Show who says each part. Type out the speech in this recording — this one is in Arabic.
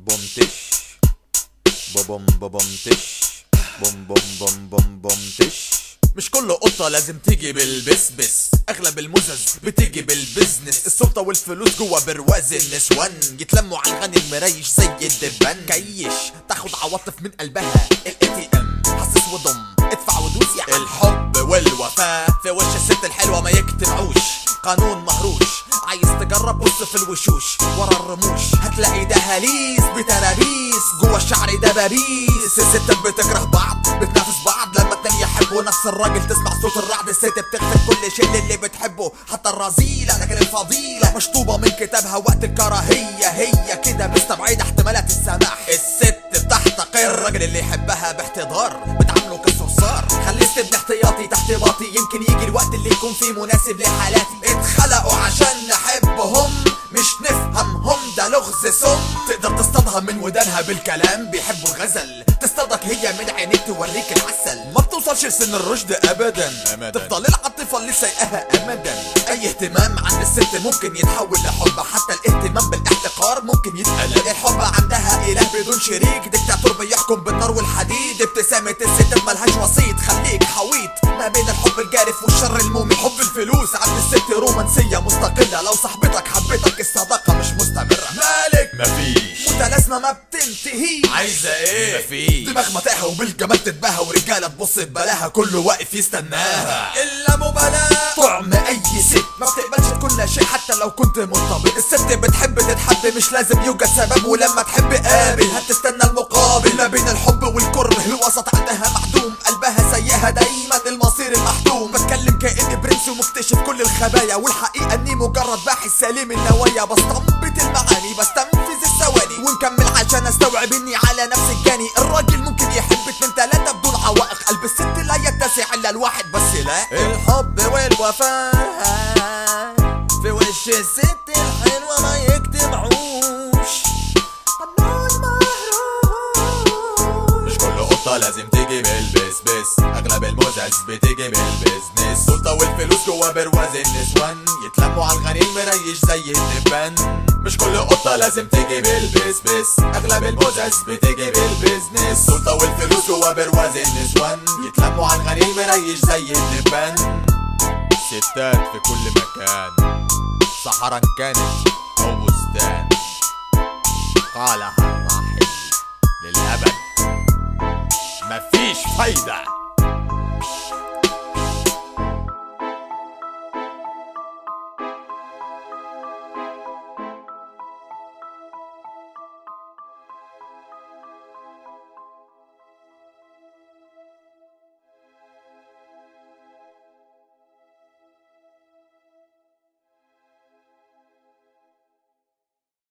Speaker 1: بوم تش بوم بوم تش بوم بوم بوم بوم بوم تش. مش كل قطة لازم تيجي بالبسبس، اغلب المزز بتيجي بالبزنس. السلطة والفلوس جوا برواز النسوان، يتلموا على الغني المريش زي الدبان. كيش تاخد عواطف من قلبها، ATM حسس وضم ادفع ودوس. يا الحب والوفاء في وش الست الحلوة ما يجتمعوش، قانون مهروش. عايز تجرب بص في الوشوش ورا الرموش، هتلاقي دهاليز بترابيس جوا الشعر دبابيس. الستات بتكره بعض بتنافس بعض، لما اتنين يحبوا نفس الراجل تسمع صوت الرعد. الست بتغفل كل شيء للي بتحبه حتى الرذيلة، لكن الفضيلة مشطوبة من كتابها وقت الكراهية. هي كده مستبعدة احتمالات السماح. الست بتحتقر الراجل اللي يحبها باحتضار، بتعامله كالصرصار. خلي استبن احتياطي تحت باطي، يمكن يجي الوقت اللي يكون فيه مناسب لحالاتي. اتخلقوا عشان نحبهم مش نفهمهم، ده لغز سم. تقدر تصطادها من ودانها بالكلام، بيحبوا الغزل. تصطادك هي من عينيك توريك العسل. ما بتوصلش لسن الرشد ابدا، تفضل العاطفة اللي سايقاها امدا. اي اهتمام عند الست ممكن يتحول لحب، حتى الاهتمام بالاحتقار ممكن يتقلب. الحب عندها اله بدون شريك، ديكتاتور بيحكم بالنار والحديد. ابتسامة الست ملهاش وسيط، خليك حويط ما بين الحب الجارف والشر المومي. حب الفلوس عند الست رومانسية مستقلة، لو صاحبتك حبتك الصداقة مش مستمرة. مالك
Speaker 2: مفيش
Speaker 1: متلازمة ما بتنتهيش.
Speaker 2: عايزة ايه؟
Speaker 1: مفيش دماغ متاهة وبالجمال تتباهى، ورجالة تبص ببلاها كله واقف يستناها. إلا مبالاة طعم أي ست، ما بتقبلش كل شيء حتى لو كنت مرتبط. الست بتحب تتحب مش لازم يوجد سبب، ولما تحب قابل هتستنى المقابل. ما بين الحب والكره الوسط عندها معدوم، قلبها زيها دايما المصير المحتوم. بتكلم كأني برنس ومكتشف كل الخبايا، والحقيقة اني مجرد باحث سليم النوايا. بستنبط المعاني بستنفذ الثواني، ونكمل عشان استوعب اني على نفس الجاني. الراجل ممكن يحب 2 3 بدون عوائق، قلب الست لا يتسع الا الواحد بس. لا الحب والوفاء في وش الست الحلوة ما يجتمعوش، قانون مهروش. مش كل قطة لازم تيجي بالبسبس، اغلب المزز بتيجي بالبزنس. السلطة والفلوس جوا برواز النسوان، يتلموا على الغني المريش زي الدبان. مش كل قطة لازم تيجي بالبسبس، اغلب المزز بتيجي بالبزنس. السلطة والفلوس جوا برواز النسوان، يتلموا على الغني المريش زي الدبان. ستات في كل مكان، صحراء كانت او بستان، قالها الراحل للأبد مفيش فايدة.